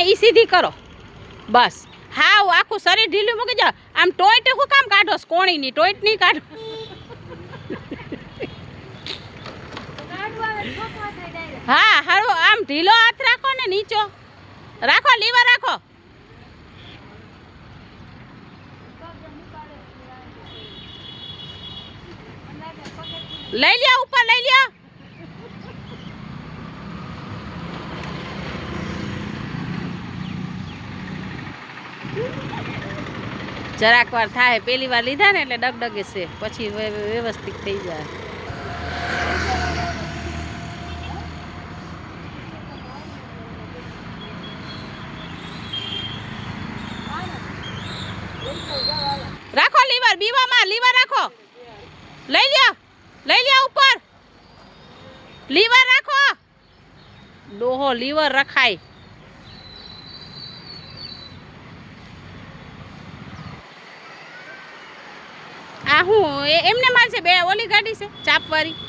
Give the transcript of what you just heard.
ई सीधी करो बस। हाँ आखू शरीर ढीलू मूकी जाओ। आम टोइट शू काम काढो कोणी नहीं टोइट नहीं काढो। हाँ हारो आम ढीलो हाथ राखो ने नीचो राखो लीवर राखो। लई लिया ऊपर लई लिया। જરાક વાર થાય પેલી વાર લીધા ને એટલે ડગડગે છે પછી વ્યવસ્થિત થઈ જાય। રાખો લીવર બીવામાં લીવર રાખો લઈ લ્યો ઉપર લીવર રાખો ડોહો લીવર રખાય। આ હું એમને મારશે બે ઓલી ગાડી છે ચાપવાળી।